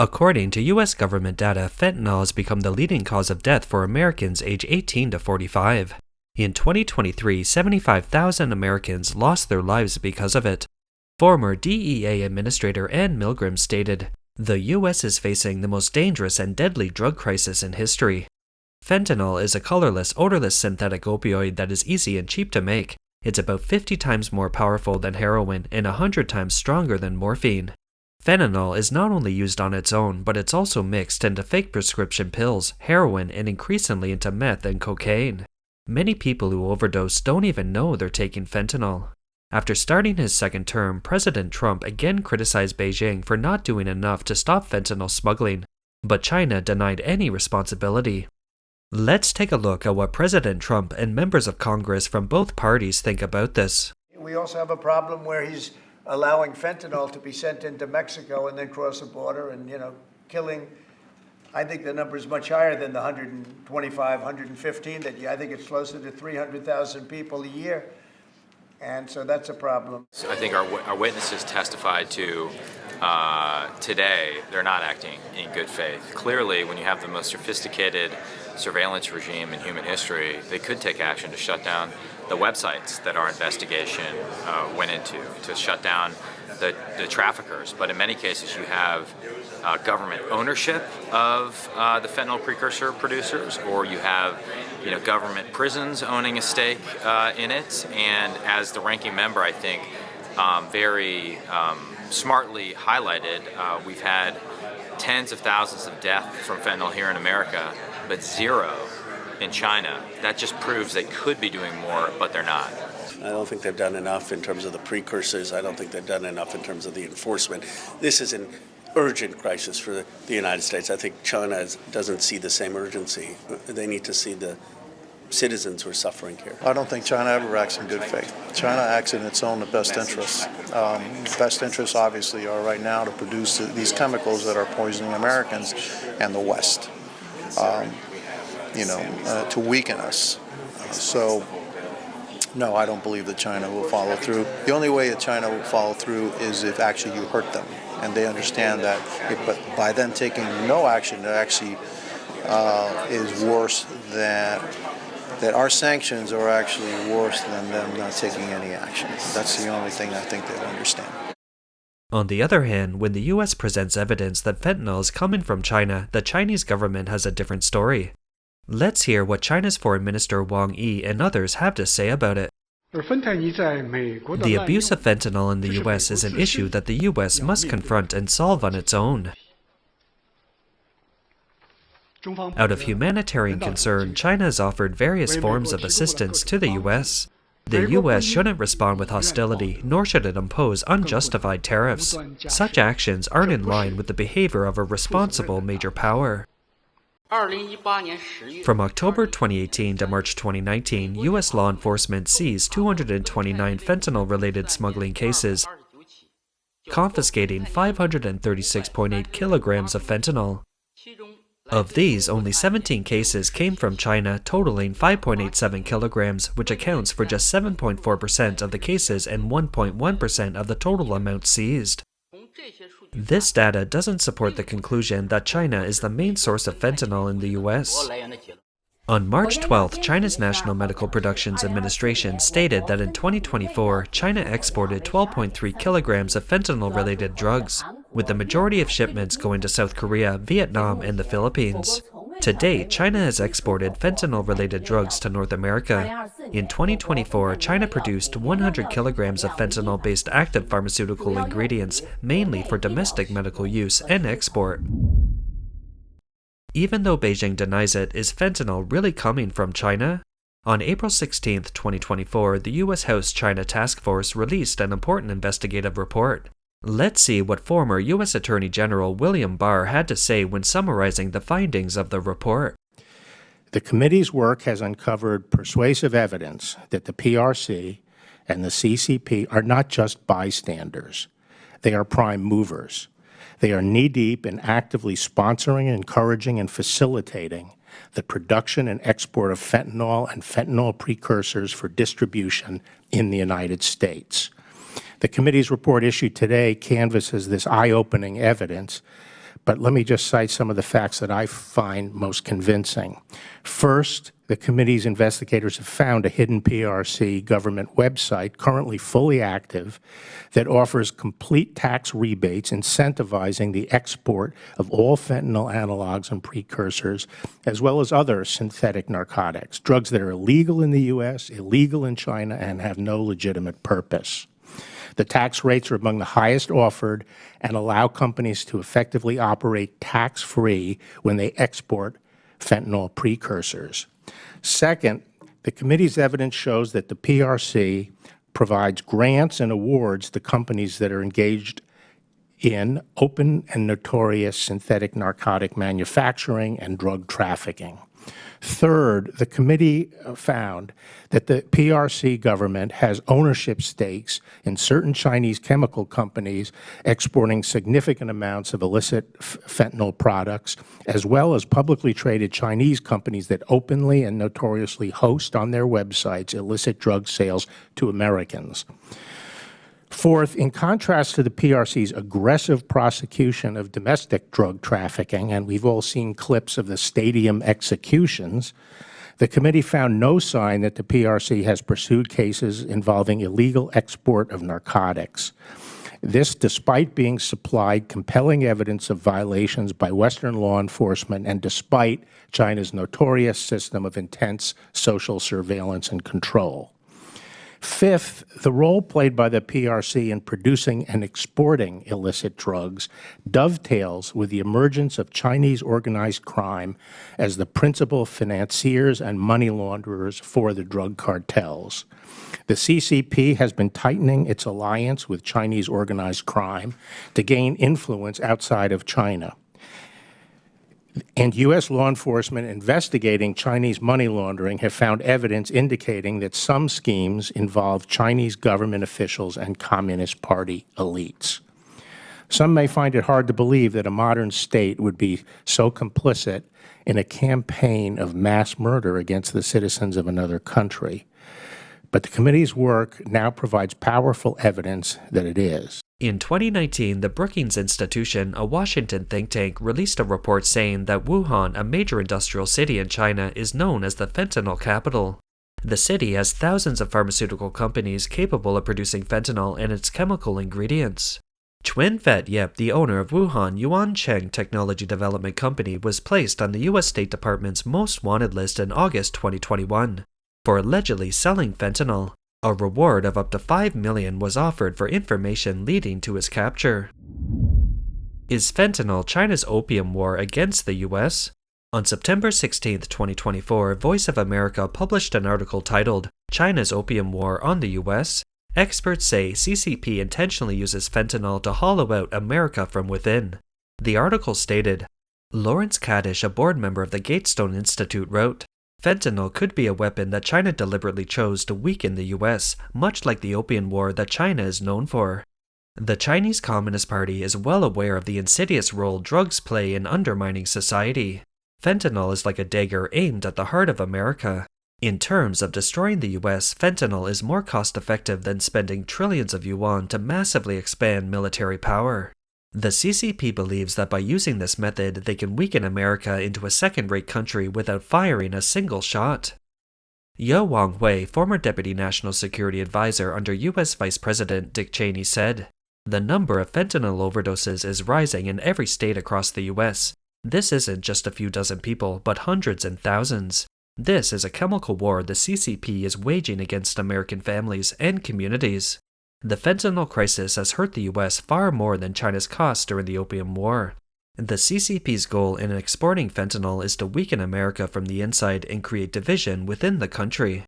According to U.S. government data, fentanyl has become the leading cause of death for Americans age 18 to 45. In 2023, 75,000 Americans lost their lives because of it. Former DEA Administrator Anne Milgram stated, "The U.S. is facing the most dangerous and deadly drug crisis in history. Fentanyl is a colorless, odorless synthetic opioid that is easy and cheap to make. It's about 50 times more powerful than heroin and 100 times stronger than morphine. Fentanyl is not only used on its own, but it's also mixed into fake prescription pills, heroin, and increasingly into meth and cocaine. Many people who overdose don't even know they're taking fentanyl." After starting his second term, President Trump again criticized Beijing for not doing enough to stop fentanyl smuggling, but China denied any responsibility. Let's take a look at what President Trump and members of Congress from both parties think about this. We also have a problem where he's allowing fentanyl to be sent into Mexico and then cross the border and, killing. I think the number is much higher than the 125, 115 I think it's closer to 300,000 people a year. And so that's a problem. I think our witnesses testified to today, they're not acting in good faith. Clearly, when you have the most sophisticated surveillance regime in human history, they could take action to shut down the websites that our investigation went into, to shut down the traffickers. But in many cases, you have government ownership of the fentanyl precursor producers, or you have government prisons owning a stake in it. And as the ranking member, I think, very smartly highlighted, we've had tens of thousands of deaths from fentanyl here in America, but zero in China. That just proves they could be doing more, but they're not. I don't think they've done enough in terms of the precursors. I don't think they've done enough in terms of the enforcement. This is an urgent crisis for the United States. I think China doesn't see the same urgency. They need to see the citizens who are suffering here. I don't think China ever acts in good faith. China acts in its own best interests. Best interests, obviously, are right now to produce these chemicals that are poisoning Americans and the West, to weaken us. No, I don't believe that China will follow through. The only way that China will follow through is if actually you hurt them. And they understand that, but by them taking no action, it actually is worse that our sanctions are actually worse than them not taking any action. That's the only thing I think they'll understand. On the other hand, when the U.S. presents evidence that fentanyl is coming from China, the Chinese government has a different story. Let's hear what China's Foreign Minister Wang Yi and others have to say about it. The abuse of fentanyl in the U.S. is an issue that the U.S. must confront and solve on its own. Out of humanitarian concern, China has offered various forms of assistance to the U.S. The U.S. shouldn't respond with hostility, nor should it impose unjustified tariffs. Such actions aren't in line with the behavior of a responsible major power. From October 2018 to March 2019, U.S. law enforcement seized 229 fentanyl-related smuggling cases, confiscating 536.8 kilograms of fentanyl. Of these, only 17 cases came from China, totaling 5.87 kilograms, which accounts for just 7.4% of the cases and 1.1% of the total amount seized. This data doesn't support the conclusion that China is the main source of fentanyl in the U.S. On March 12th, China's National Medical Productions Administration stated that in 2024, China exported 12.3 kilograms of fentanyl-related drugs, with the majority of shipments going to South Korea, Vietnam, and the Philippines. To date, China has exported fentanyl-related drugs to North America. In 2024, China produced 100 kilograms of fentanyl-based active pharmaceutical ingredients, mainly for domestic medical use and export. Even though Beijing denies it, is fentanyl really coming from China? On April 16, 2024, the U.S. House China Task Force released an important investigative report. Let's see what former U.S. Attorney General William Barr had to say when summarizing the findings of the report. The committee's work has uncovered persuasive evidence that the PRC and the CCP are not just bystanders. They are prime movers. They are knee-deep in actively sponsoring, encouraging, and facilitating the production and export of fentanyl and fentanyl precursors for distribution in the United States. The committee's report issued today canvasses this eye-opening evidence but let me just cite some of the facts that I find most convincing. First, the committee's investigators have found a hidden PRC government website, currently fully active, that offers complete tax rebates incentivizing the export of all fentanyl analogs and precursors, as well as other synthetic narcotics, drugs that are illegal in the U.S., illegal in China, and have no legitimate purpose. The tax rates are among the highest offered and allow companies to effectively operate tax-free when they export fentanyl precursors. Second, the committee's evidence shows that the PRC provides grants and awards to companies that are engaged in open and notorious synthetic narcotic manufacturing and drug trafficking. Third, the committee found that the PRC government has ownership stakes in certain Chinese chemical companies exporting significant amounts of illicit fentanyl products, as well as publicly traded Chinese companies that openly and notoriously host on their websites illicit drug sales to Americans. Fourth, in contrast to the PRC's aggressive prosecution of domestic drug trafficking, and we've all seen clips of the stadium executions, the committee found no sign that the PRC has pursued cases involving illegal export of narcotics. This despite being supplied compelling evidence of violations by Western law enforcement and despite China's notorious system of intense social surveillance and control. Fifth, the role played by the PRC in producing and exporting illicit drugs dovetails with the emergence of Chinese organized crime as the principal financiers and money launderers for the drug cartels. The CCP has been tightening its alliance with Chinese organized crime to gain influence outside of China. And U.S. law enforcement investigating Chinese money laundering have found evidence indicating that some schemes involve Chinese government officials and Communist Party elites. Some may find it hard to believe that a modern state would be so complicit in a campaign of mass murder against the citizens of another country. But the committee's work now provides powerful evidence that it is. In 2019, the Brookings Institution, a Washington think tank, released a report saying that Wuhan, a major industrial city in China, is known as the fentanyl capital. The city has thousands of pharmaceutical companies capable of producing fentanyl and its chemical ingredients. Chuen Fat Yep, the owner of Wuhan Yuancheng Technology Development Company, was placed on the U.S. State Department's most wanted list in August 2021 for allegedly selling fentanyl. A reward of up to $5 million was offered for information leading to his capture. Is fentanyl China's opium war against the U.S.? On September 16, 2024, Voice of America published an article titled, "China's Opium War on the U.S.? Experts say CCP intentionally uses fentanyl to hollow out America from within." The article stated, Lawrence Kadish, a board member of the Gatestone Institute, wrote, "Fentanyl could be a weapon that China deliberately chose to weaken the U.S., much like the opium war that China is known for. The Chinese Communist Party is well aware of the insidious role drugs play in undermining society. Fentanyl is like a dagger aimed at the heart of America. In terms of destroying the U.S., fentanyl is more cost-effective than spending trillions of yuan to massively expand military power. The CCP believes that by using this method, they can weaken America into a second-rate country without firing a single shot." Yo Wang-Hui, former Deputy National Security Advisor under U.S. Vice President Dick Cheney, said, "The number of fentanyl overdoses is rising in every state across the U.S. This isn't just a few dozen people, but hundreds and thousands. This is a chemical war the CCP is waging against American families and communities. The fentanyl crisis has hurt the U.S. far more than China's costs during the Opium War. The CCP's goal in exporting fentanyl is to weaken America from the inside and create division within the country."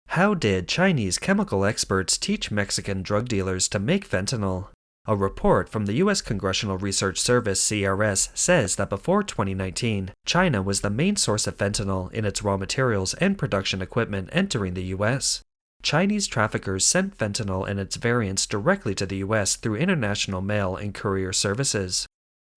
How did Chinese chemical experts teach Mexican drug dealers to make fentanyl? A report from the U.S. Congressional Research Service, CRS, says that before 2019, China was the main source of fentanyl in its raw materials and production equipment entering the U.S. Chinese traffickers sent fentanyl and its variants directly to the U.S. through international mail and courier services.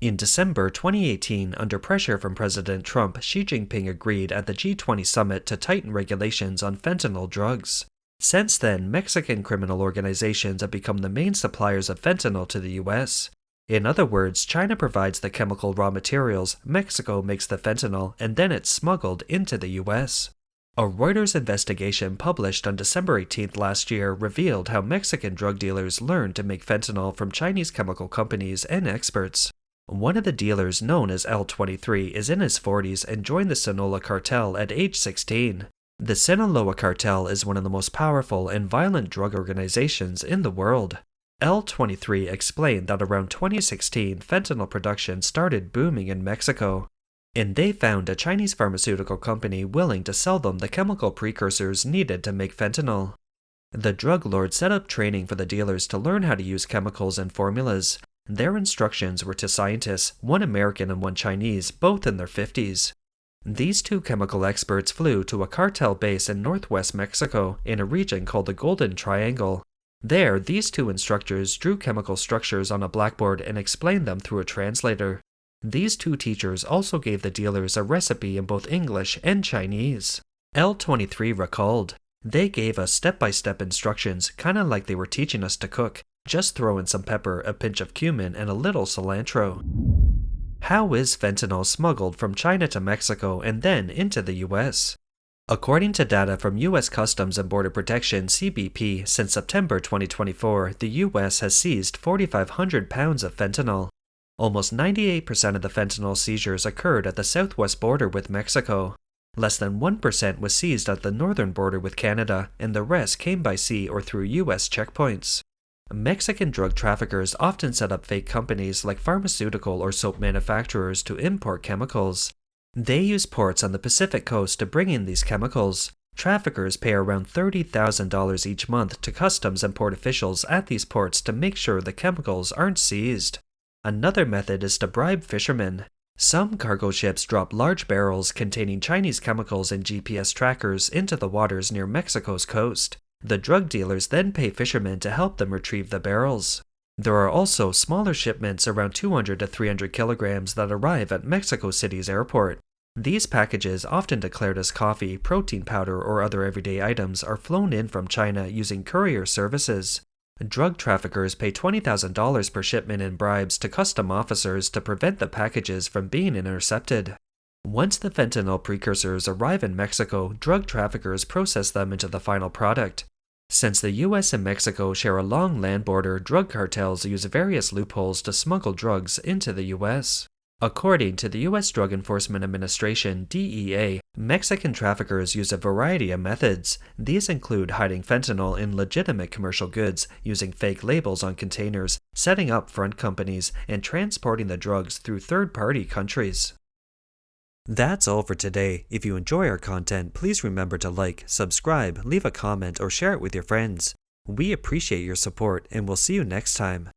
In December 2018, under pressure from President Trump, Xi Jinping agreed at the G20 summit to tighten regulations on fentanyl drugs. Since then, Mexican criminal organizations have become the main suppliers of fentanyl to the U.S. In other words, China provides the chemical raw materials, Mexico makes the fentanyl, and then it's smuggled into the US. A Reuters investigation published on December 18th last year revealed how Mexican drug dealers learned to make fentanyl from Chinese chemical companies and experts. One of the dealers, known as L23, is in his 40s and joined the Sinaloa cartel at age 16. The Sinaloa cartel is one of the most powerful and violent drug organizations in the world. L23 explained that around 2016, fentanyl production started booming in Mexico, and they found a Chinese pharmaceutical company willing to sell them the chemical precursors needed to make fentanyl. The drug lord set up training for the dealers to learn how to use chemicals and formulas. Their instructions were to scientists, one American and one Chinese, both in their 50s. These two chemical experts flew to a cartel base in northwest Mexico in a region called the Golden Triangle. There, these two instructors drew chemical structures on a blackboard and explained them through a translator. These two teachers also gave the dealers a recipe in both English and Chinese. L23 recalled, "They gave us step-by-step instructions, kinda like they were teaching us to cook. Just throw in some pepper, a pinch of cumin, and a little cilantro." How is fentanyl smuggled from China to Mexico and then into the US? According to data from U.S. Customs and Border Protection (CBP), since September 2024, the U.S. has seized 4,500 pounds of fentanyl. Almost 98% of the fentanyl seizures occurred at the southwest border with Mexico. Less than 1% was seized at the northern border with Canada, and the rest came by sea or through U.S. checkpoints. Mexican drug traffickers often set up fake companies like pharmaceutical or soap manufacturers to import chemicals. They use ports on the Pacific coast to bring in these chemicals. Traffickers pay around $30,000 each month to customs and port officials at these ports to make sure the chemicals aren't seized. Another method is to bribe fishermen. Some cargo ships drop large barrels containing Chinese chemicals and GPS trackers into the waters near Mexico's coast. The drug dealers then pay fishermen to help them retrieve the barrels. There are also smaller shipments around 200 to 300 kilograms that arrive at Mexico City's airport. These packages, often declared as coffee, protein powder, or other everyday items, are flown in from China using courier services. Drug traffickers pay $20,000 per shipment in bribes to custom officers to prevent the packages from being intercepted. Once the fentanyl precursors arrive in Mexico, drug traffickers process them into the final product. Since the US and Mexico share a long land border, drug cartels use various loopholes to smuggle drugs into the US. According to the US Drug Enforcement Administration (DEA), Mexican traffickers use a variety of methods. These include hiding fentanyl in legitimate commercial goods, using fake labels on containers, setting up front companies, and transporting the drugs through third-party countries. That's all for today. If you enjoy our content, please remember to like, subscribe, leave a comment, or share it with your friends. We appreciate your support, and we'll see you next time.